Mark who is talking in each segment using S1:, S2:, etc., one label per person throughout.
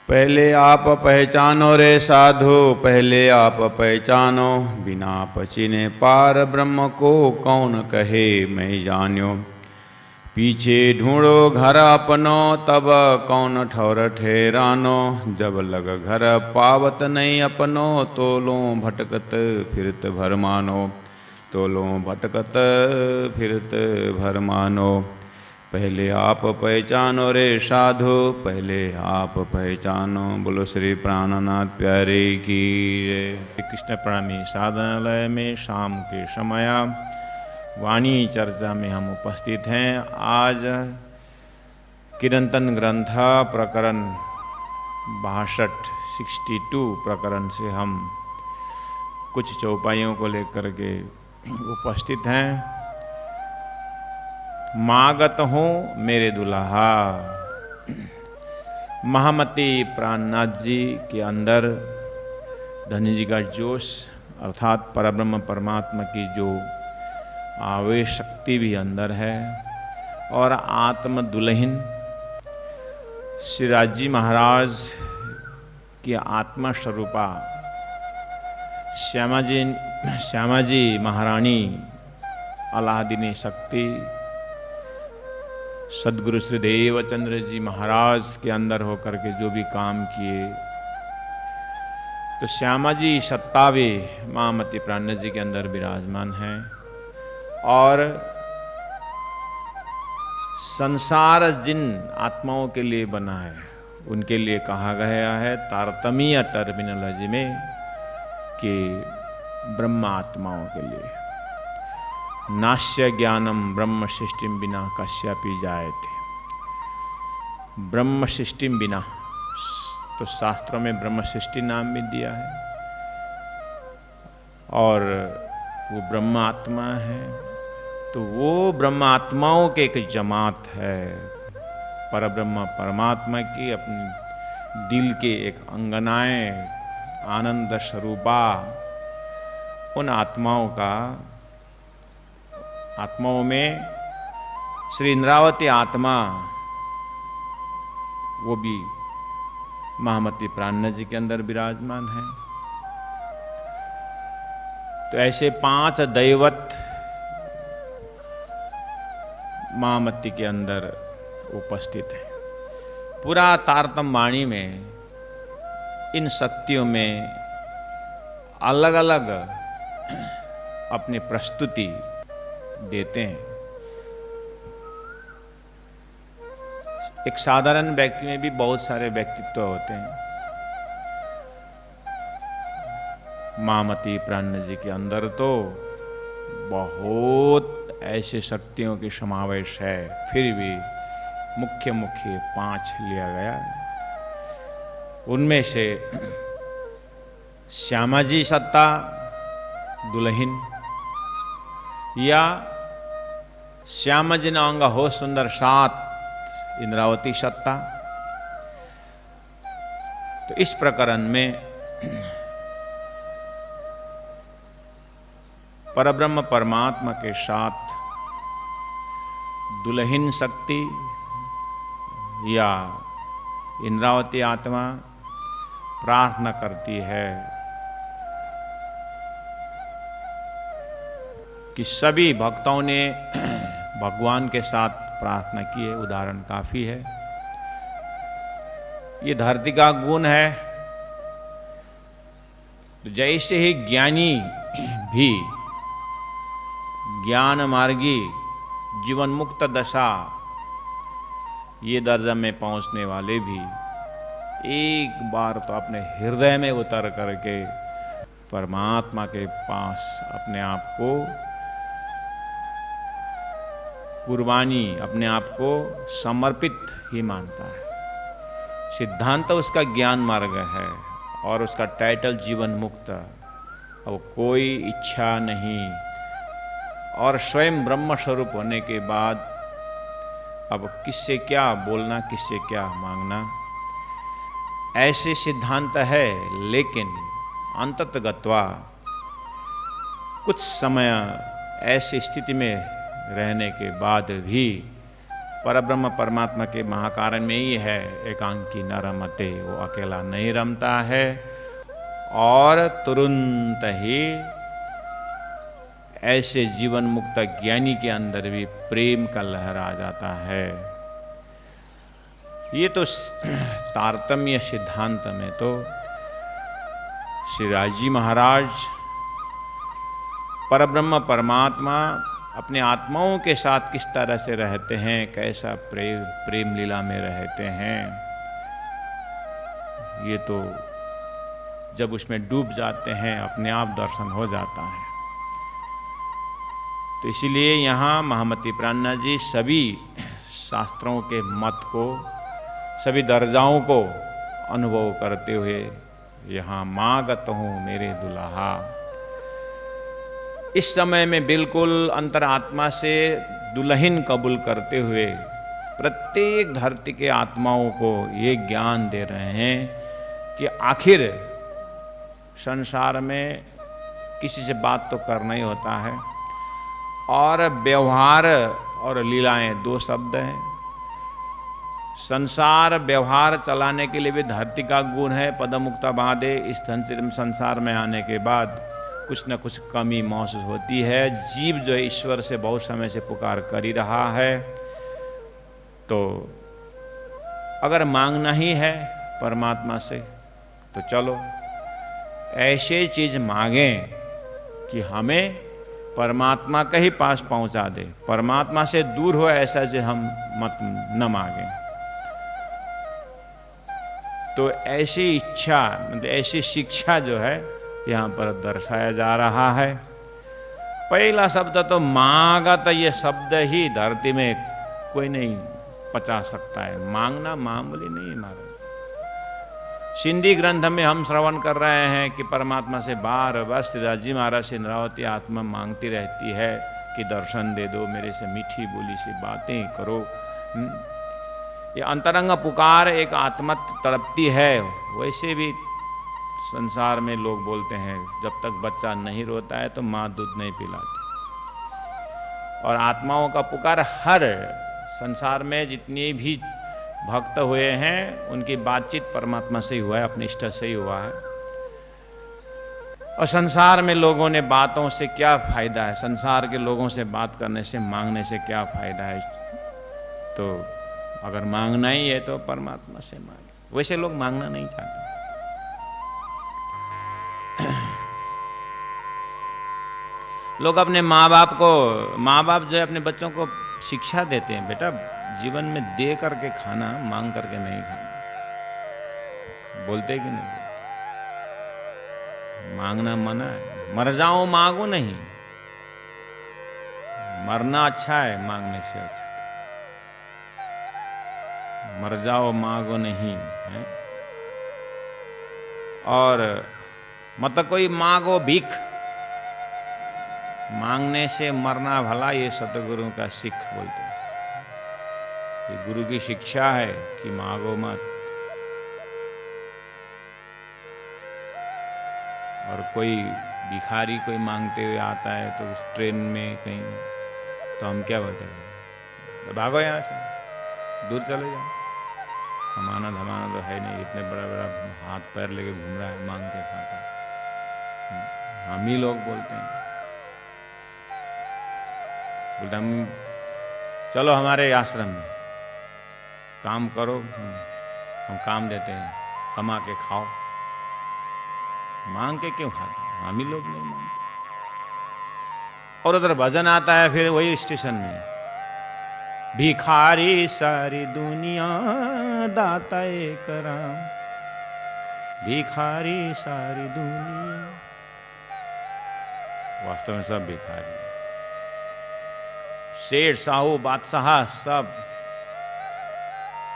S1: पहले आप पहचानो रे साधु, पहले आप पहचानो, बिना पचिने पार ब्रह्म को कौन कहे मैं जान्यो। पीछे ढूंढो घर अपनो, तब कौन ठौर ठहरानो। जब लग घर पावत नहीं अपनो, तोलो भटकत फिरत भर मानो, तोलो भटकत फिरत भर मानो। पहले आप पहचानो रे साधु, पहले आप पहचानो। बोलो श्री प्राणनाथ प्यारे की जय।
S2: कृष्ण प्रणामी साधनालय में शाम के समय वाणी चर्चा में हम उपस्थित हैं। आज कीर्तन ग्रंथ प्रकरण 62 प्रकरण से हम कुछ चौपाइयों को लेकर के उपस्थित हैं। मागत हूँ मेरे दुल्हा। महामती प्राणनाथ जी के अंदर धनी जी का जोश अर्थात परब्रह्म परमात्मा की जो आवेश शक्ति भी अंदर है, और आत्म दुल्हन श्री जी महाराज की आत्मा स्वरूपा श्यामा जी महारानी अलादीनी शक्ति सदगुरु श्री देवचंद्र जी महाराज के अंदर होकर के जो भी काम किए, तो श्यामा जी सत्तावे महामती प्राणनाथ जी के अंदर विराजमान हैं। और संसार जिन आत्माओं के लिए बना है उनके लिए कहा गया है तारतमीय टर्मिनोलॉजी में कि ब्रह्म आत्माओं के लिए। नास्य ज्ञानम ब्रह्म सृष्टिम बिना कश्यपि जायते। ब्रह्म सृष्टिम बिना, तो शास्त्रों में ब्रह्म सृष्टि नाम भी दिया है, और वो ब्रह्म आत्मा है। तो वो ब्रह्म आत्माओं के एक जमात है, परब्रह्म परमात्मा की अपने दिल के एक अंगनाएं आनंद स्वरूपा उन आत्माओं में श्री इंद्रावती आत्मा, वो भी महामती प्राणनाथ जी के अंदर विराजमान है। तो ऐसे 5 दैवत महामती के अंदर उपस्थित है। पूरा तारतम वाणी में इन शक्तियों में अलग अलग अपनी प्रस्तुति देते हैं। एक साधारण व्यक्ति में भी बहुत सारे व्यक्तित्व होते हैं। महामती प्राणनाथ जी के अंदर तो बहुत ऐसे शक्तियों की समावेश है, फिर भी मुख्य 5 लिया गया है। उनमें से श्यामा जी सत्ता दुल्हन, या श्याम जिन अंग हो सुंदर 7 इंद्रावती सत्ता। तो इस प्रकरण में परब्रह्म परमात्मा के साथ दुल्हन शक्ति या इंद्रावती आत्मा प्रार्थना करती है कि सभी भक्तों ने भगवान के साथ प्रार्थना की है। उदाहरण काफी है। ये धरती का गुण है। तो जैसे ही ज्ञानी भी ज्ञान मार्गी जीवन मुक्त दशा ये दर्जा में पहुंचने वाले भी एक बार तो अपने हृदय में उतर करके परमात्मा के पास अपने आप को कुर्बानी, अपने आप को समर्पित ही मानता है। सिद्धांत उसका ज्ञान मार्ग है और उसका टाइटल जीवन मुक्त। अब कोई इच्छा नहीं, और स्वयं ब्रह्म स्वरूप होने के बाद अब किससे क्या बोलना, किससे क्या मांगना, ऐसे सिद्धांत है। लेकिन अंततगत्वा कुछ समय ऐसी स्थिति में रहने के बाद भी परब्रह्म परमात्मा के महाकारण में ही है। एकांकी न रमते, वो अकेला नहीं रमता है और तुरंत ही ऐसे जीवन मुक्त ज्ञानी के अंदर भी प्रेम का लहर आ जाता है। ये तो तारतम्य सिद्धांत में तो श्री राजी महाराज परब्रह्म परमात्मा अपने आत्माओं के साथ किस तरह से रहते हैं, कैसा प्रेम लीला में रहते हैं, ये तो जब उसमें डूब जाते हैं अपने आप दर्शन हो जाता है। तो इसीलिए यहाँ महामती प्राणनाथ जी सभी शास्त्रों के मत को, सभी दर्जाओं को अनुभव करते हुए यहाँ मागत हूँ मेरे दुल्हा। इस समय में बिल्कुल अंतरात्मा से दुल्हन कबूल करते हुए प्रत्येक धरती के आत्माओं को ये ज्ञान दे रहे हैं कि आखिर संसार में किसी से बात तो करना ही होता है और व्यवहार और लीलाएं दो शब्द हैं। संसार व्यवहार चलाने के लिए भी धरती का गुण है, पदमुक्ता बाधे। इस संसार में आने के बाद कुछ न कुछ कमी महसूस होती है। जीव जो ईश्वर से बहुत समय से पुकार कर ही रहा है, तो अगर मांगना ही है परमात्मा से तो चलो ऐसे चीज मांगें कि हमें परमात्मा के ही पास पहुंचा दे। परमात्मा से दूर हो ऐसा से हम मत न मांगें। तो ऐसी इच्छा, मतलब ऐसी शिक्षा जो है यहाँ पर दर्शाया जा रहा है। पहला शब्द तो मांगत, ये शब्द ही धरती में कोई नहीं पचा सकता है। मांगना मामूली नहीं है महाराज। सिंधी ग्रंथ में हम श्रवण कर रहे हैं कि परमात्मा से बार बार श्री राजी महाराज से इंद्रावती आत्मा मांगती रहती है कि दर्शन दे दो, मेरे से मीठी बोली से बातें करो। ये अंतरंग पुकार एक आत्मा तड़पती है। वैसे भी संसार में लोग बोलते हैं जब तक बच्चा नहीं रोता है तो माँ दूध नहीं पिलाती। और आत्माओं का पुकार हर संसार में जितनी भी भक्त हुए हैं उनकी बातचीत परमात्मा से ही हुआ है, अपने इष्ट से ही हुआ है। और संसार में लोगों ने बातों से क्या फायदा है, संसार के लोगों से बात करने से, मांगने से क्या फायदा है। तो अगर मांगना ही है तो परमात्मा से मांगे। वैसे लोग मांगना नहीं चाहते। लोग अपने माँ बाप जो है अपने बच्चों को शिक्षा देते हैं, बेटा जीवन में दे करके खाना, मांग करके नहीं खाना। बोलते कि नहीं बोलते? मांगना मना है। मर जाओ मांगो नहीं। मरना अच्छा है, मांगने से अच्छा। मर जाओ मांगो नहीं है। और मत कोई मांगो भीख। मांगने से मरना भला, ये सतगुरु का सिख बोलते हैं। ये गुरु की शिक्षा है कि मांगो मत। और कोई भिखारी कोई मांगते हुए आता है तो उस ट्रेन में कहीं, तो हम क्या बोलते हैं? भागो यहाँ से, दूर चले जाओ। कमाना धमाना तो है नहीं, इतने बड़ा बड़ा हाथ पैर लेके घूम रहा है, मांग के खाता है। हम ही लोग बोलते हैं, बोलते हम चलो हमारे आश्रम में काम करो, हम काम देते हैं, कमा के खाओ। मांग के क्यों खाते हैं? हम ही लोग नहीं मांगते। और उधर भजन आता है फिर वही स्टेशन में, भिखारी सारी दुनिया दाता एक राम। भिखारी सारी दुनिया, वास्तव में सब भिखारी, शेर साहू बादशाह सब।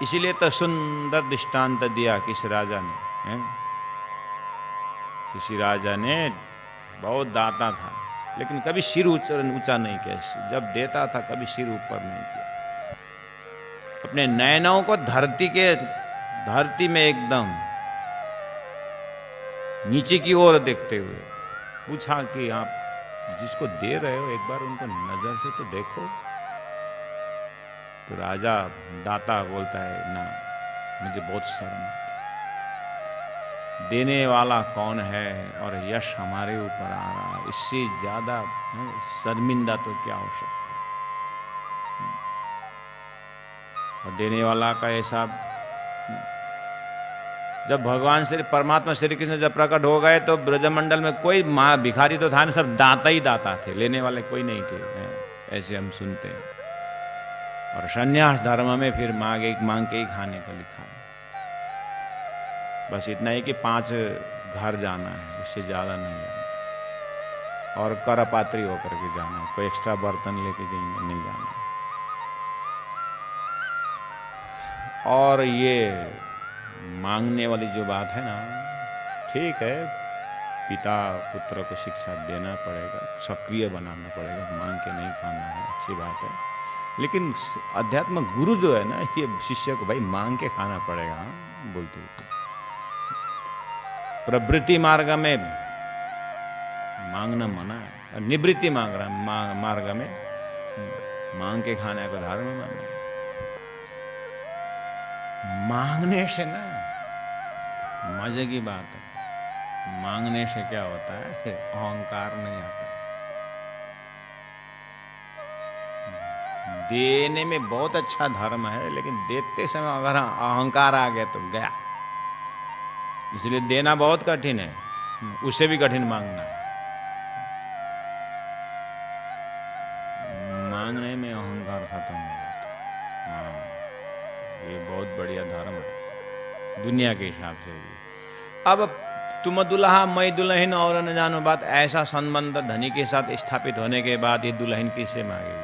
S2: इसीलिए तो सुंदर दृष्टांत दिया किसी राजा ने, किसी राजा ने बहुत दाता था लेकिन कभी सिर ऊंचा नहीं किया। जब देता था कभी सिर ऊपर नहीं किया। अपने नयनों को धरती में एकदम नीचे की ओर देखते हुए पूछा कि आप जिसको दे रहे हो एक बार उनको नजर से तो देखो। तो राजा दाता बोलता है ना, मुझे बहुत शर्म आती, देने वाला कौन है और यश हमारे ऊपर आ रहा है, इससे ज़्यादा शर्मिंदा तो क्या हो सकता है। और देने वाला का ऐसा, जब भगवान श्री परमात्मा श्री कृष्ण जब प्रकट हो गए तो ब्रजमंडल में कोई माँ भिखारी तो था नहीं, सब दाता ही दाता थे, लेने वाले कोई नहीं थे, ऐसे हम सुनते हैं। और संन्यास धर्म में फिर मांग के ही खाने का लिखा है। बस इतना ही कि 5 घर जाना है, उससे ज़्यादा नहीं जाना, और करपात्री होकर के जाना है, कोई एक्स्ट्रा बर्तन लेके नहीं जाना। और ये मांगने वाली जो बात है ना, ठीक है, पिता पुत्र को शिक्षा देना पड़ेगा, सक्रिय बनाना पड़ेगा, मांग के नहीं खाना है, अच्छी बात है। लेकिन अध्यात्म गुरु जो है ना, ये शिष्य को भाई मांग के खाना पड़ेगा, बोलते हैं। प्रवृत्ति मार्ग में मांगना मना है, और निवृत्ति मार्ग में मांग के खाने को धर्म माना है। मांगने से ना मजे की बात है, मांगने से क्या होता है, अहंकार नहीं आता। देने में बहुत अच्छा धर्म है, लेकिन देते समय अगर अहंकार आ गया तो गया। इसलिए देना बहुत कठिन है, उससे भी कठिन मांगना है। मांगने में अहंकार खत्म हो जाता है। हाँ, ये बहुत बढ़िया धर्म है दुनिया के हिसाब से भी। अब तुम दुल्हा मैं दुल्हन और न जानो बात, ऐसा संबंध धनी के साथ स्थापित होने के बाद ये दुल्हन किससे मांगेगी?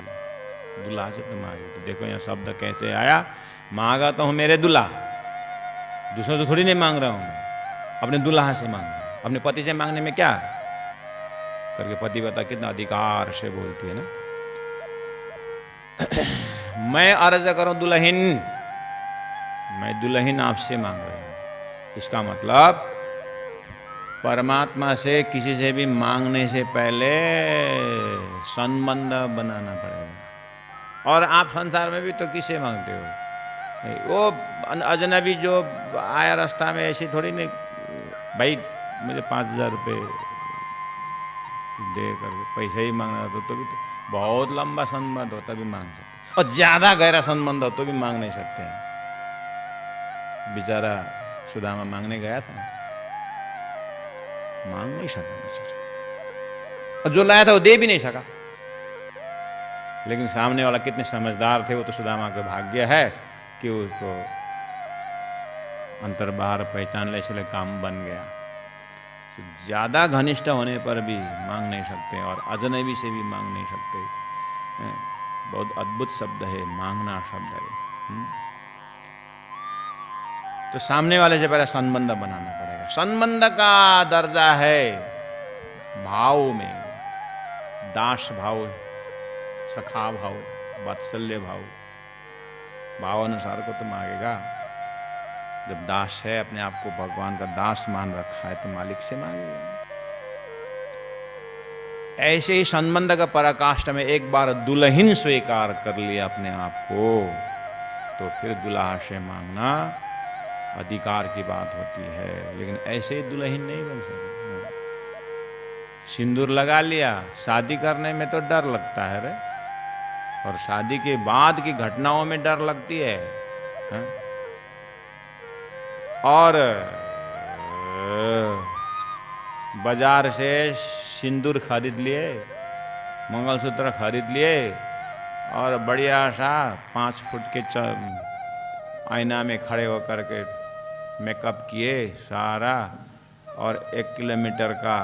S2: दुल्हा से तो मांगे। तो देखो यहाँ शब्द कैसे आया, मांगा तो हूँ मेरे दुल्हा, दूसरों से थोड़ी नहीं मांग रहा हूँ मैं, अपने दुल्हा से मांग रहा हूँ। अपने पति से मांगने में क्या करके पति बता कितना अधिकार से बोलती है ना। मैं अर्ज करूं दुल्हन, मैं दुल्हन आपसे मांग रही हूं। इसका मतलब परमात्मा से किसी से भी मांगने से पहले संबंध बनाना पड़ेगा। और आप संसार में भी तो किसे मांगते हो? वो अजनबी जो आया रास्ता में, ऐसी थोड़ी नहीं भाई मुझे 5,000 रुपये दे करके पैसे ही मांगना तो भी तो बहुत लंबा संबंध हो तभी मांग सकते, और ज़्यादा गहरा संबंध हो तो भी मांग नहीं सकते हैं। बेचारा सुदामा मांगने गया था, मांग नहीं सका बेचारा, और जो लाया था वो दे भी नहीं सका। लेकिन सामने वाला कितने समझदार थे, वो तो सुदामा का भाग्य है कि उसको अंतर बाहर पहचान ले, इसलिए काम बन गया। तो ज़्यादा घनिष्ठ होने पर भी मांग नहीं सकते, और अजनबी से भी मांग नहीं सकते। बहुत अद्भुत शब्द है मांगना शब्द है। तो सामने वाले से पहले संबंध बनाना पड़ेगा। संबंध का दर्जा है भाव में, दास भाव, सखा भाव, वात्सल्य भाव। भाव अनुसार को तो मांगेगा। जब दास है, अपने आप को भगवान का दास मान रखा है, तो मालिक से मांगेगा। ऐसे ही संबंध का पराकाष्ठा में एक बार दुल्हन स्वीकार कर लिया अपने आप को, तो फिर दुल्हा से मांगना अधिकार की बात होती है। लेकिन ऐसे ही दुल्हन नहीं बन सकती। सिंदूर लगा लिया, शादी करने में तो डर लगता है रे, और शादी के बाद की घटनाओं में डर लगती है। और बाजार से सिंदूर खरीद लिए, मंगलसूत्र खरीद लिए, और बढ़िया सा 5 फुट के आईना में खड़े होकर के मेकअप किए सारा, और 1 किलोमीटर का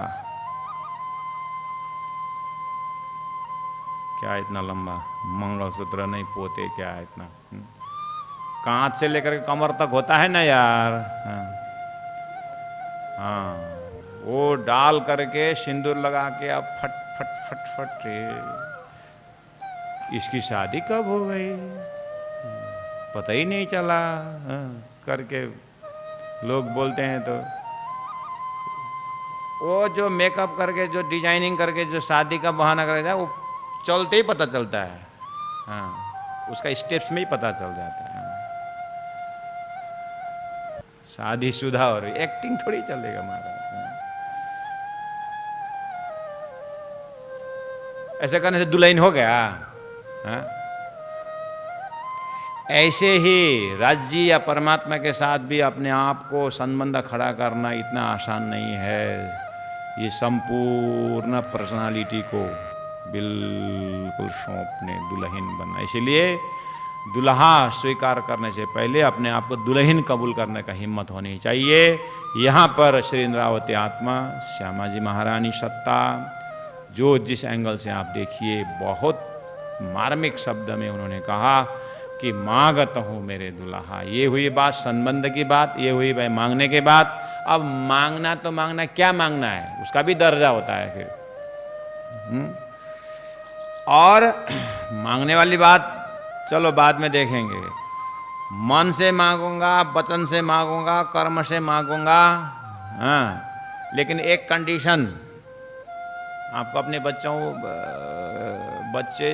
S2: क्या इतना लंबा मंगलसूत्र नहीं, पोते क्या है इतना, कांच से लेकर के कमर तक होता है ना यार। हाँ, वो डाल करके सिंदूर लगा के अब फट फट फट फट, इसकी शादी कब हो गई पता ही नहीं चला। करके लोग बोलते हैं, तो वो जो मेकअप करके, जो डिजाइनिंग करके, जो शादी का बहाना करके जाए, वो चलते ही पता चलता है। हाँ, उसका स्टेप्स में ही पता चल जाता है। शादीशुदा और एक्टिंग थोड़ी चलेगा महाराज। ऐसे करने से दुल्हन हो गया? हाँ? ऐसे ही राज्य या परमात्मा के साथ भी अपने आप को संबंध खड़ा करना इतना आसान नहीं है। ये संपूर्ण पर्सनालिटी को बिल्कुल सौंपने दुल्हन बनना। इसलिए दुल्हा स्वीकार करने से पहले अपने आप को दुल्हन कबूल करने का हिम्मत होनी चाहिए। यहाँ पर श्री इंद्रावती आत्मा, श्यामा जी महारानी सत्ता, जो जिस एंगल से आप देखिए बहुत मार्मिक शब्द में उन्होंने कहा कि मांगत हूँ मेरे दुल्हा। ये हुई बात संबंध की बात, ये हुई भाई मांगने के बाद। अब मांगना तो मांगना, क्या मांगना है उसका भी दर्जा होता है फिर। और मांगने वाली बात चलो बाद में देखेंगे। मन से मांगूंगा, वचन से मांगूंगा, कर्म से मांगूंगा, हाँ, लेकिन एक कंडीशन। आपको अपने बच्चे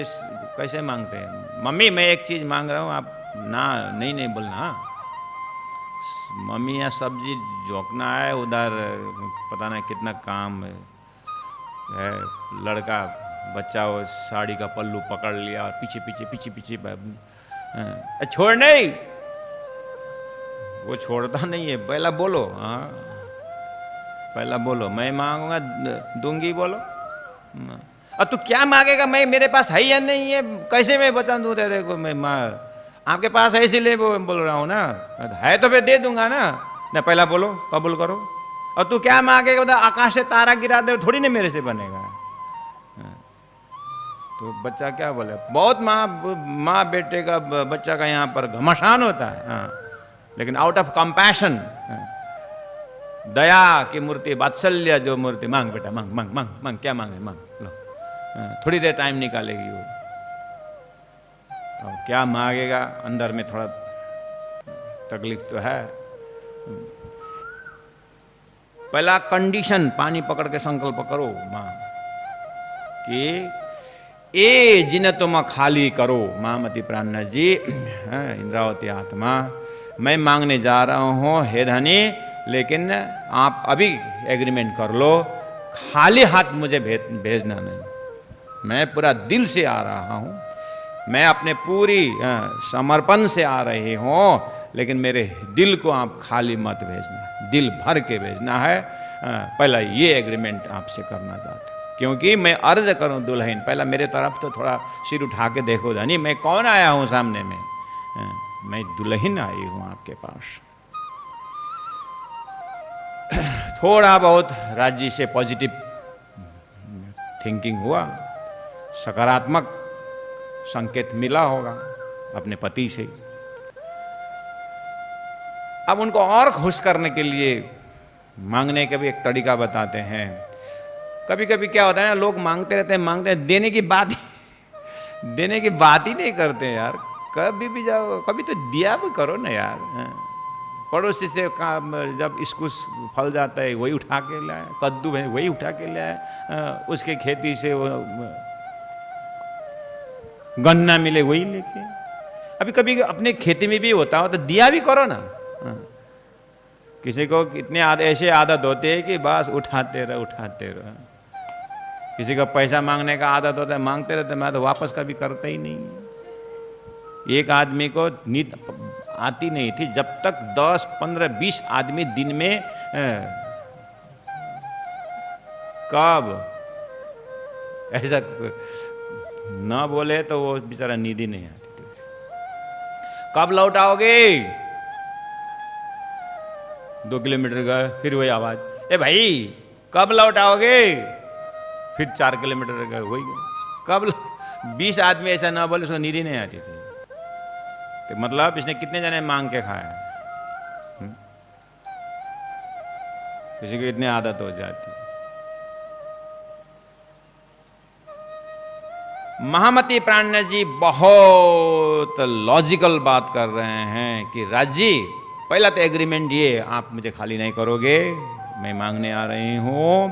S2: कैसे मांगते हैं? मम्मी मैं एक चीज़ मांग रहा हूँ, आप ना नहीं बोलना। मम्मी या सब्जी झोंकना है, उधर पता नहीं कितना काम है। लड़का बच्चा वो साड़ी का पल्लू पकड़ लिया और पीछे छोड़ नहीं, वो छोड़ता नहीं है। पहला बोलो, हाँ पहला बोलो मैं मांगूंगा दूंगी, बोलो। और तू क्या मांगेगा? मैं मेरे पास है या नहीं है, कैसे मैं बता दूँ तेरे को? मैं आपके पास है इसीलिए बोल रहा हूँ ना, है तो फिर दे दूंगा ना। पहला बोलो, कबूल करो। और तू क्या मांगेगा? बता, आकाश से तारा गिरा दे, थोड़ी ना मेरे से बनेगा। तो बच्चा क्या बोले? बहुत माँ बेटे का, बच्चा का यहाँ पर घमसान होता है, हाँ, लेकिन आउट ऑफ कंपैशन, दया की मूर्ति, वात्सल्य जो मूर्ति, मांग बेटा मांग मांग मांग मांग, क्या मांगे मांग लो। थोड़ी देर टाइम निकालेगी वो। अब क्या मांगेगा? अंदर में थोड़ा तकलीफ तो है। पहला कंडीशन, पानी पकड़ के संकल्प करो मां कि ए जिन तुम खाली करो। महामती प्राणनाथ जी, इंद्रावती आत्मा, मैं मांगने जा रहा हूँ हे धनी, लेकिन आप अभी एग्रीमेंट कर लो, खाली हाथ मुझे भेजना नहीं। मैं पूरा दिल से आ रहा हूँ, मैं अपने पूरी समर्पण से आ रही हूँ, लेकिन मेरे दिल को आप खाली मत भेजना, दिल भर के भेजना है। पहला ये एग्रीमेंट आपसे करना चाहता हूँ, क्योंकि मैं अर्ज करूं दुल्हन, पहला मेरे तरफ तो थोड़ा सिर उठा के देखो धनी, मैं कौन आया हूं सामने में? मैं दुल्हन आई हूं आपके पास। थोड़ा बहुत राज्य से पॉजिटिव थिंकिंग हुआ, सकारात्मक संकेत मिला होगा अपने पति से। अब उनको और खुश करने के लिए मांगने का भी एक तरीका बताते हैं। कभी कभी क्या होता है ना, लोग मांगते रहते हैं, देने की बात ही नहीं करते यार। कभी भी जाओ, कभी तो दिया भी करो ना यार। पड़ोसी से जब इसको फल जाता है वही उठा के लाए, कद्दू है वही उठा के लाए, उसके खेती से वो गन्ना मिले वही लेके। अभी कभी अपने खेती में भी होता हो तो दिया भी करो ना। किसी को कितने ऐसे आदत होते हैं कि बस उठाते रहो। किसी का पैसा मांगने का आदत होता है, मांगते रहते, मैं तो वापस कभी करता ही नहीं। एक आदमी को नींद आती नहीं थी जब तक 10, 15, 20 आदमी दिन में कब ऐसा ना बोले तो वो बेचारा नींद ही नहीं आती थी। कब लौट आओगे? 2 किलोमीटर गए, फिर वही आवाज, ए भाई कब लौट आओगे? फिर 4 किलोमीटर गए, वही कब 20 आदमी ऐसा ना बोले, उसको नींद ही नहीं आती थी। तो मतलब इसने कितने जने मांग के खाया? किसी को इतनी आदत हो जाती। महामती प्राणनाथ जी बहुत लॉजिकल बात कर रहे हैं कि राजी, पहला तो एग्रीमेंट ये, आप मुझे खाली नहीं करोगे, मैं मांगने आ रही हूं।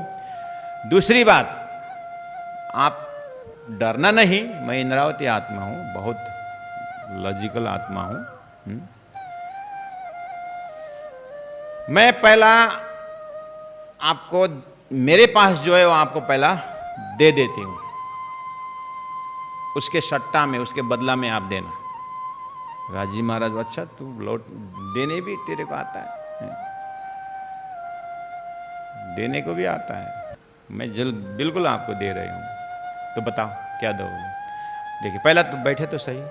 S2: दूसरी बात, आप डरना नहीं, मैं इंद्रावती आत्मा हूं, बहुत लॉजिकल आत्मा हूं। मैं पहला आपको, मेरे पास जो है वो आपको पहला दे देती हूं, उसके सट्टा में, उसके बदला में आप देना। राजी महाराज, अच्छा तू लौट देने भी तेरे को आता है, देने को भी आता है, मैं बिल्कुल आपको दे रही हूं, तो बताओ क्या दोगे। देखिए पहला तो बैठे तो सही,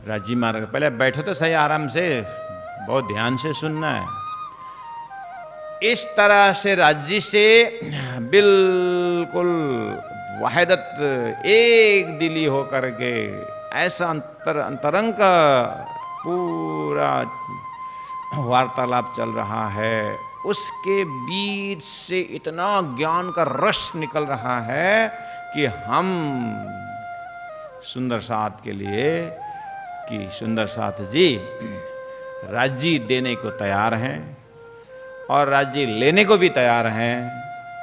S2: राजी महाराज पहले बैठो तो सही, आराम से, बहुत ध्यान से सुनना है। इस तरह से राज्य से बिल्कुल वहदत, एक दिली होकर के ऐसा अंतरंग का पूरा वार्तालाप चल रहा है, उसके बीच से इतना ज्ञान का रस निकल रहा है कि हम सुंदर साथ के लिए, कि सुंदर साथ जी राज्य देने को तैयार हैं और राज्य लेने को भी तैयार हैं,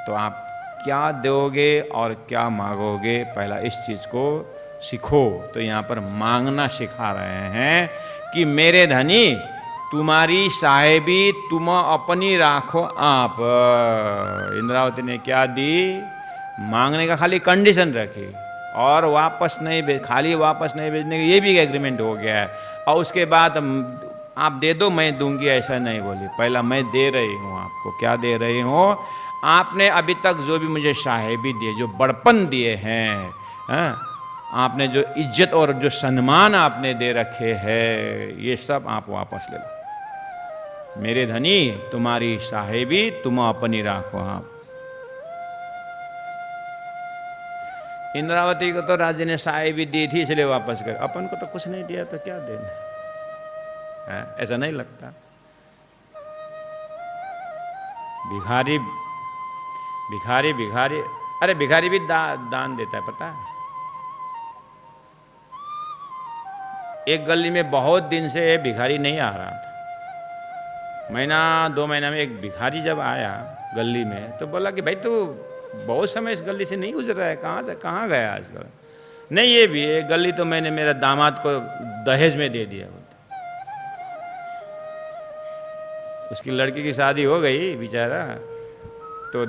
S2: तो आप क्या दोगे और क्या मांगोगे, पहला इस चीज को सीखो। तो यहाँ पर मांगना सिखा रहे हैं कि मेरे धनी तुम्हारी साहेबी तुम अपनी राखो आप। इंद्रावती ने क्या दी, मांगने का खाली कंडीशन रखी और वापस नहीं खाली वापस नहीं भेजने का, ये भी एग्रीमेंट हो गया है। और उसके बाद आप दे दो मैं दूंगी, ऐसा नहीं बोली, पहला मैं दे रही हूँ आपको। क्या दे रही हूँ, आपने अभी तक जो भी मुझे साहेबी दिए, जो बड़पन दिए हैं, आपने जो इज्जत और जो सम्मान आपने दे रखे हैं, ये सब आप वापस ले लो। मेरे धनी तुम्हारी साहेबी तुम अपनी राखो आप। इंद्रावती को तो राज्य ने साहेबी दी थी इसलिए वापस कर, अपन को तो कुछ नहीं दिया तो क्या देना, ऐसा नहीं लगता। भिखारी भिखारी भिखारी, अरे भिखारी भी दान देता है, पता है। एक गली में बहुत दिन से भिखारी नहीं आ रहा था, महीना 2 महीना में एक भिखारी जब आया गली में तो बोला कि भाई तू बहुत समय इस गली से नहीं गुजर रहा है, कहाँ गया आजकल। नहीं ये भी है, गली तो मैंने मेरा दामाद को दहेज में दे दिया। उसकी लड़की की शादी हो गई बेचारा, तो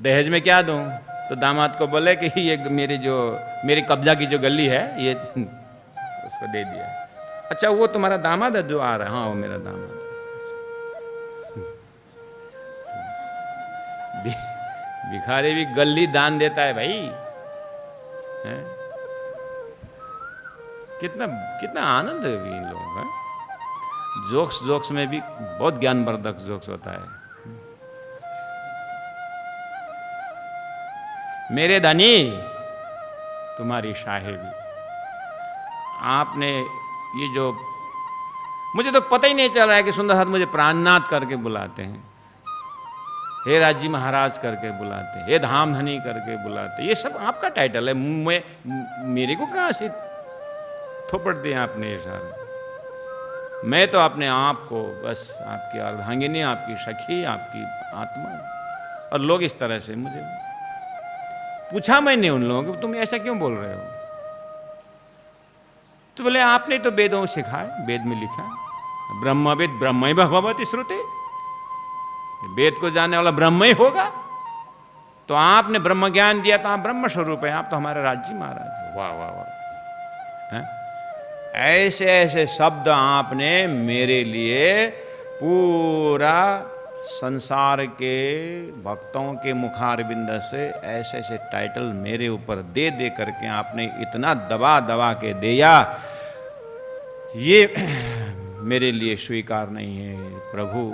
S2: दहेज में क्या दूं, तो दामाद को बोले कि ये मेरी कब्जा की जो गली है ये उसको दे दिया। अच्छा वो तुम्हारा दामाद है जो आ रहा है? हाँ वो मेरा दामाद है। भिखारी भी गली दान देता है भाई, है? कितना कितना आनंद है इन लोगों का। जोक्स में भी बहुत ज्ञानवर्धक जोक्स होता है। मेरे धनी तुम्हारी साहेबी, आपने ये जो, मुझे तो पता ही नहीं चल रहा है कि सुंदर साथ मुझे प्राणनाथ करके बुलाते हैं, हे राजी महाराज करके बुलाते हैं, हे धाम धनी करके बुलाते हैं, ये सब आपका टाइटल है। मेरे को कहाँ से थोपड़ दिया आपने ये सारा। मैं तो अपने आप को बस आपकी अर्धांगिनी, आपकी सखी, आपकी आत्मा, और लोग इस तरह से मुझे पूछा मैंने उन लोगों को तुम ऐसा क्यों बोल रहे हो, तो बोले आपने तो वेदों सिखाए, वेद में लिखा है ब्रह्मविद ब्रह्म भगवती श्रुति, वेद को जानने वाला ब्रह्म ही होगा। तो आपने ब्रह्म ज्ञान दिया तो आप ब्रह्म स्वरूप है, आप तो हमारे राज्य महाराज। वाह वाह वाह, ऐसे ऐसे शब्द आपने मेरे लिए पूरा संसार के भक्तों के मुखारबिंद से ऐसे ऐसे टाइटल मेरे ऊपर दे दे करके आपने इतना दबा दबा के दिया, ये मेरे लिए स्वीकार नहीं है प्रभु।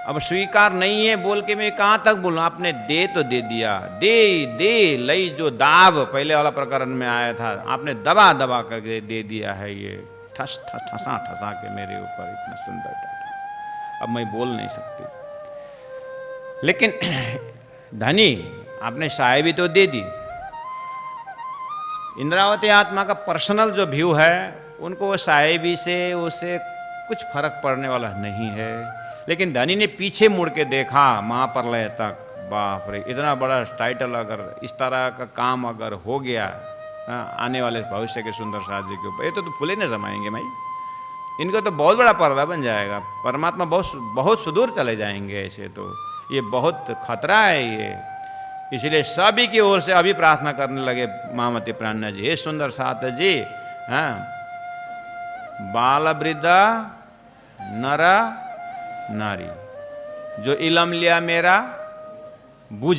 S2: अब स्वीकार नहीं है बोल के मैं कहाँ तक बोलूँ, आपने दे तो दे दिया, दे दे लई जो दाब पहले वाला प्रकरण में आया था, आपने दबा दबा करके दे दिया है ये ठस ठस ठसा ठसा के मेरे ऊपर इतना सुंदर टाइटल। अब मैं बोल नहीं सकती, लेकिन धनी आपने साहेबी तो दे दी। इंद्रावती आत्मा का पर्सनल जो व्यू है, उनको वो साहेबी से उसे कुछ फर्क पड़ने वाला नहीं है। लेकिन धनी ने पीछे मुड़ के देखा महाप्रलय तक, बाप रे इतना बड़ा टाइटल अगर इस तरह का काम अगर हो गया, आने वाले भविष्य के सुंदर साथ जी के ऊपर। ये तो फूले न समाएंगे भाई, इनको तो बहुत बड़ा पर्दा बन जाएगा, परमात्मा बहुत बहुत सुदूर चले जाएंगे ऐसे। तो ये बहुत खतरा है ये। इसलिए सभी की ओर से अभी प्रार्थना करने लगे महामती प्राणनाथ जी, हे सुंदर साथ जी, हाँ, बाल वृद्धा नरा नारी, जो इलम लिया मेरा बुझ,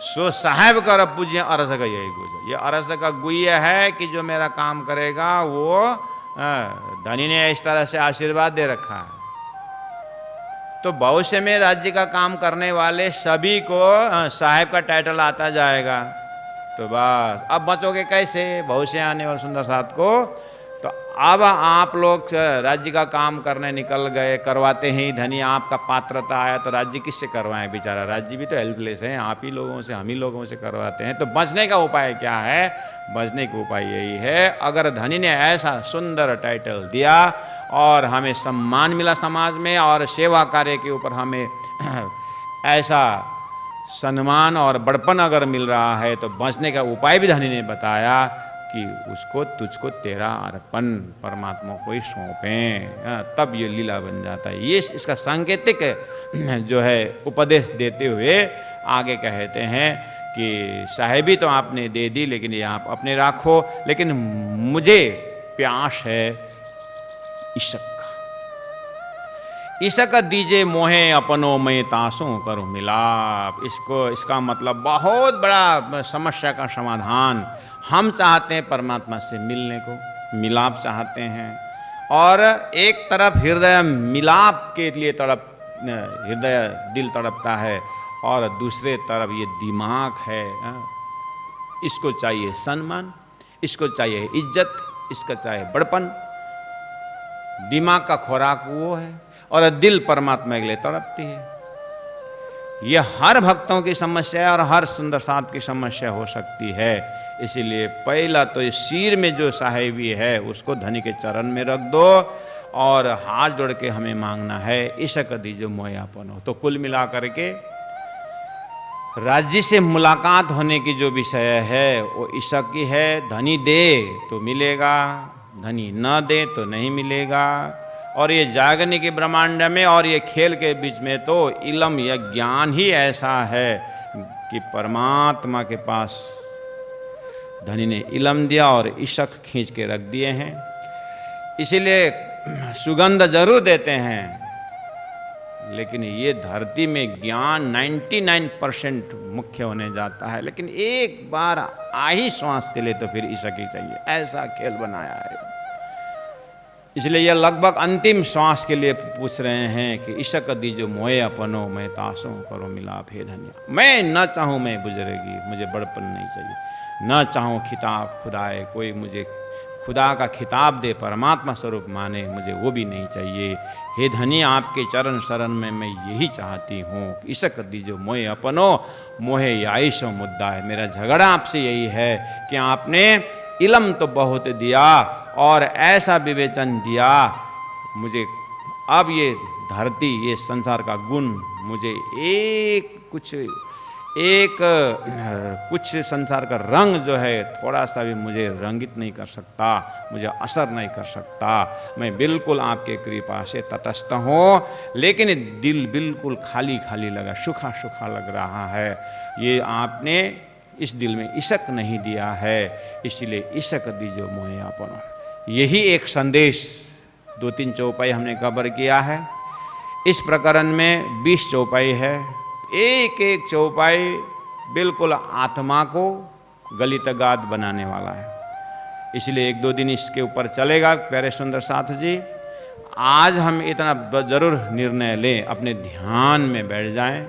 S2: सो साहेब कर पूज्य अरस का यही गुज। ये अरस का गुह्य है कि जो मेरा काम करेगा वो धनी ने इस तरह से आशीर्वाद दे रखा है। तो भविष्य में राज्य का काम करने वाले सभी को साहेब का टाइटल आता जाएगा। तो बस अब बचोगे कैसे भविष्य आने वाले सुंदर साथ को? तो अब आप लोग राज्य का काम करने निकल गए, करवाते ही धनी आपका पात्रता आया तो राज्य किससे करवाएं बेचारा? राज्य भी तो हेल्पलेस है, आप ही लोगों से, हम ही लोगों से करवाते हैं। तो बचने का उपाय क्या है? बचने का उपाय यही है, अगर धनी ने ऐसा सुंदर टाइटल दिया और हमें सम्मान मिला समाज में और सेवा कार्य के ऊपर हमें ऐसा सम्मान और बड़पन अगर मिल रहा है, तो बचने का उपाय भी धनी ने बताया कि उसको तुझको तेरा अर्पण परमात्मा को ही सौंपें, तब ये लीला बन जाता है। ये इसका सांकेतिक जो है उपदेश देते हुए आगे कहते हैं कि साहेबी तो आपने दे दी, लेकिन ये आप अपने राखो, लेकिन मुझे प्यास है ईशक का। ईशक दीजे मोहे अपनों में तासों करूं मिलाप। इसका मतलब बहुत बड़ा समस्या का समाधान। हम चाहते हैं परमात्मा से मिलने को, मिलाप चाहते हैं, और एक तरफ हृदय मिलाप के लिए हृदय दिल तड़पता है, और दूसरे तरफ ये दिमाग है, इसको चाहिए सम्मान, इसको चाहिए इज्जत, इसका चाहिए बड़पन। दिमाग का खुराक वो है और दिल परमात्मा के लिए तड़पती है। यह हर भक्तों की समस्या है और हर सुंदर साथ की समस्या हो सकती है। इसीलिए पहला तो इस सिर में जो साहेबी है उसको धनी के चरण में रख दो और हाथ जोड़ के हमें मांगना है, ईशक दीजो मोयापन हो। तो कुल मिला करके राज्य से मुलाकात होने की जो विषय है वो ईशक की है। धनी दे तो मिलेगा, धनी न दे तो नहीं मिलेगा। और ये जागने के ब्रह्मांड में और ये खेल के बीच में तो इलम या ज्ञान ही ऐसा है कि परमात्मा के पास धनी ने इलम दिया और ईशक खींच के रख दिए हैं। इसीलिए सुगंध जरूर देते हैं, लेकिन ये धरती में ज्ञान 99% मुख्य होने जाता है। लेकिन एक बार आही श्वास के लिए तो फिर ईशक ही चाहिए, ऐसा खेल बनाया है। इसलिए यह लगभग अंतिम श्वास के लिए पूछ रहे हैं कि ईशक दीजो मोए अपनो मैं तासों करो मिलाप हे धन्य। मैं न चाहूँ मैं बुजुर्गी, मुझे बड़पन नहीं चाहिए, न चाहूँ खिताब खुदाए, कोई मुझे खुदा का खिताब दे, परमात्मा स्वरूप माने, मुझे वो भी नहीं चाहिए। हे धनी आपके चरण शरण में मैं यही चाहती हूँ। ईशक दीजो मोए अपनो मोहे याईशो मुद्दा है। मेरा झगड़ा आपसे यही है कि आपने इलम तो बहुत दिया और ऐसा विवेचन दिया, मुझे अब ये धरती, ये संसार का गुण मुझे कुछ संसार का रंग जो है थोड़ा सा भी मुझे रंगित नहीं कर सकता, मुझे असर नहीं कर सकता। मैं बिल्कुल आपके कृपा से तटस्थ हूँ, लेकिन दिल बिल्कुल खाली खाली लगा, सूखा सूखा लग रहा है। ये आपने इस दिल में ईशक नहीं दिया है, इसलिए ईशक दीजो मोहे अपनो। यही एक संदेश 2-3 चौपाई हमने कवर किया है। इस प्रकरण में 20 चौपाई है। एक एक चौपाई बिल्कुल आत्मा को गलित गाद बनाने वाला है। इसलिए 1-2 दिन इसके ऊपर चलेगा प्यारे सुंदर साथ जी। आज हम इतना जरूर निर्णय लें, अपने ध्यान में बैठ जाएं,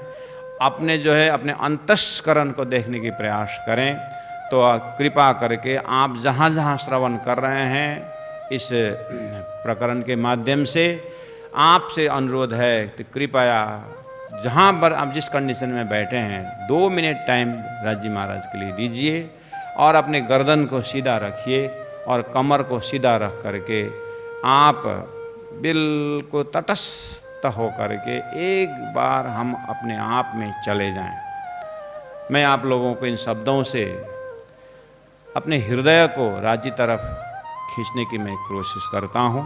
S2: अपने जो है अपने अंतस्करण को देखने की प्रयास करें। तो कृपा करके आप जहाँ जहाँ श्रवण कर रहे हैं इस प्रकरण के माध्यम से, आपसे अनुरोध है कि कृपया जहाँ पर आप जिस कंडीशन में बैठे हैं 2 मिनट टाइम राजी महाराज के लिए दीजिए और अपने गर्दन को सीधा रखिए और कमर को सीधा रख करके आप बिल्कुल तटस्थ हो करके एक बार हम अपने आप में चले जाएं। मैं आप लोगों को इन शब्दों से अपने हृदय को राज्य तरफ खींचने की मैं कोशिश करता हूँ।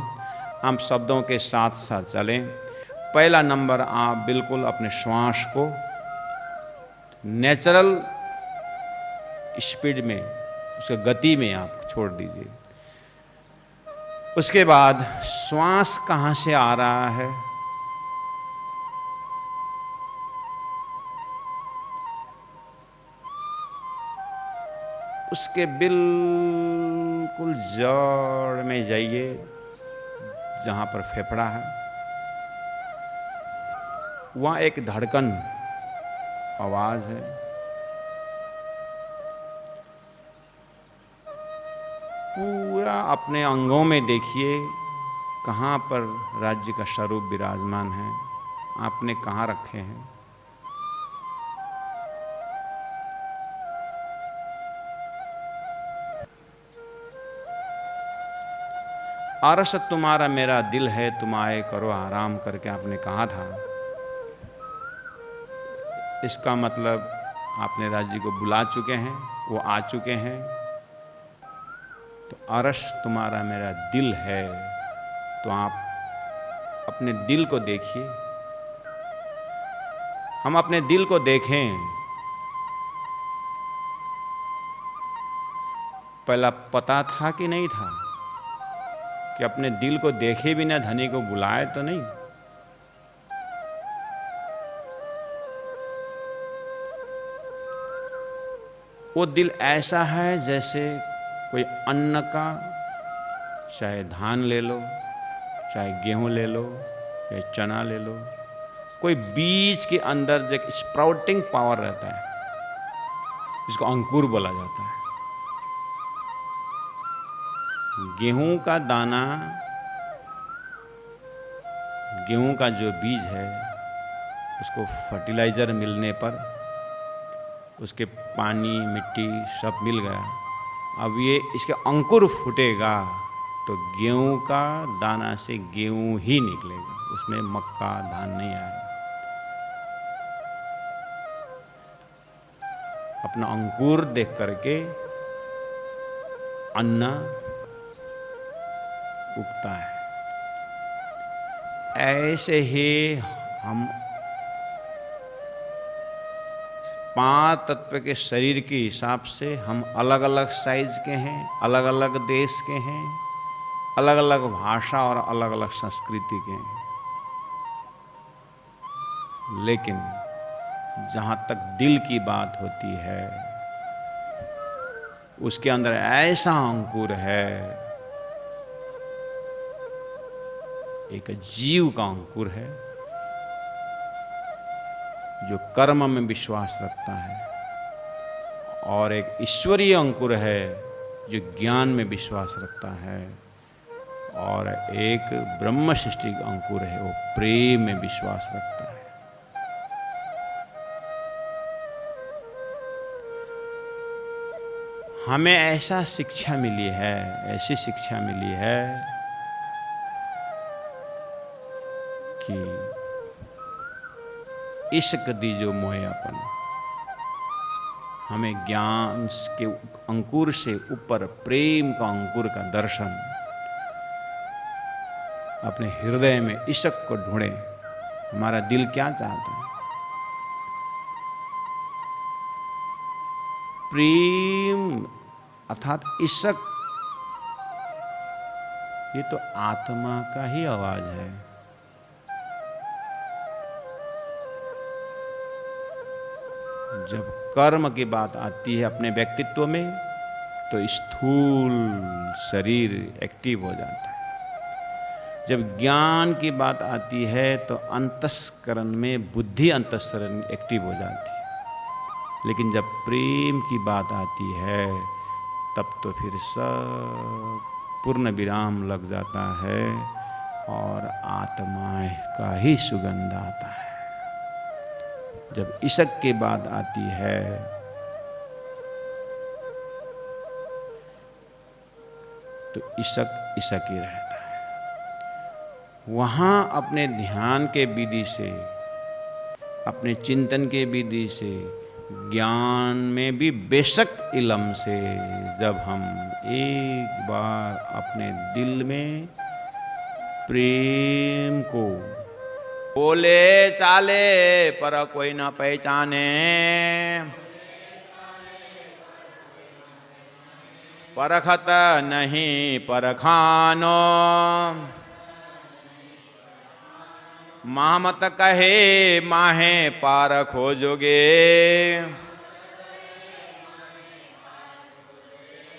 S2: हम शब्दों के साथ साथ चलें। पहला नंबर, आप बिल्कुल अपने श्वास को नेचुरल स्पीड में, उसके गति में आप छोड़ दीजिए। उसके बाद श्वास कहाँ से आ रहा है, उसके बिल्कुल जड़ में जाइए, जहाँ पर फेफड़ा है। वहाँ एक धड़कन आवाज है। पूरा अपने अंगों में देखिए कहाँ पर राज्य का स्वरूप विराजमान है, आपने कहाँ रखे हैं। आरस तुम्हारा मेरा दिल है, तुम आए करो आराम करके आपने कहा था। इसका मतलब आपने राज्य को बुला चुके हैं, वो आ चुके हैं। तो आरस तुम्हारा मेरा दिल है, तो आप अपने दिल को देखिए। हम अपने दिल को देखें। पहला पता था कि नहीं था कि अपने दिल को देखे बिना धनी को बुलाए तो नहीं। वो दिल ऐसा है जैसे कोई अन्न का, चाहे धान ले लो, चाहे गेहूं ले लो, चाहे चना ले लो, कोई बीज के अंदर एक स्प्राउटिंग पावर रहता है, जिसको अंकुर बोला जाता है। गेहूं का दाना, गेहूं का जो बीज है, उसको फर्टिलाइजर मिलने पर उसके पानी मिट्टी सब मिल गया। अब ये इसके अंकुर फूटेगा तो गेहूं का दाना से गेहूं ही निकलेगा, उसमें मक्का धान नहीं आएगा। अपना अंकुर देख करके अन्न उगता है। ऐसे ही हम 5 तत्व के शरीर के हिसाब से हम अलग अलग साइज के हैं, अलग अलग देश के हैं, अलग अलग भाषा और अलग अलग संस्कृति के हैं। लेकिन जहाँ तक दिल की बात होती है, उसके अंदर ऐसा अंकुर है, एक जीव का अंकुर है, जो कर्म में विश्वास रखता है, और एक ईश्वरीय अंकुर है जो ज्ञान में विश्वास रखता है, और एक ब्रह्म सृष्टि का अंकुर है, वो प्रेम में विश्वास रखता है। हमें ऐसा शिक्षा मिली है, ऐसी शिक्षा मिली है कि इश्क दीजो मोहे अपन। हमें ज्ञान के अंकुर से ऊपर प्रेम का अंकुर का दर्शन, अपने हृदय में इश्क को ढूंढे। हमारा दिल क्या चाहता है? प्रेम अर्थात इश्क, ये तो आत्मा का ही आवाज है। जब कर्म की बात आती है अपने व्यक्तित्व में, तो स्थूल शरीर एक्टिव हो जाता है। जब ज्ञान की बात आती है तो अंतस्करण में बुद्धि अंतस्करण एक्टिव हो जाती है। लेकिन जब प्रेम की बात आती है, तब तो फिर सब पूर्ण विराम लग जाता है और आत्मा का ही सुगंध आता है। जब इश्क की बात आती है तो इश्क इश्क ही रहता है। वहाँ अपने ध्यान के विधि से, अपने चिंतन के विधि से
S1: ज्ञान में भी बेशक इलम से जब हम एक बार अपने दिल में प्रेम को बोले चाले पर कोई न पहचाने, परखत नहीं परखानो, मामत कहे माहे पार खोजोगे,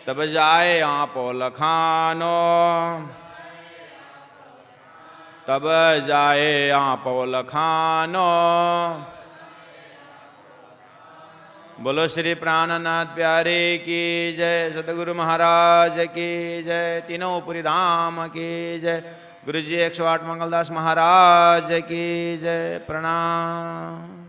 S1: तब जाए आपो लखानो, तब जाए आपो लखानो। बोलो श्री प्राणनाथ प्यारे की जय, सतगुरु महाराज की जय, तीनों पुरी धाम की जय, गुरु जी 108 मंगलदास महाराज की जय। प्रणाम।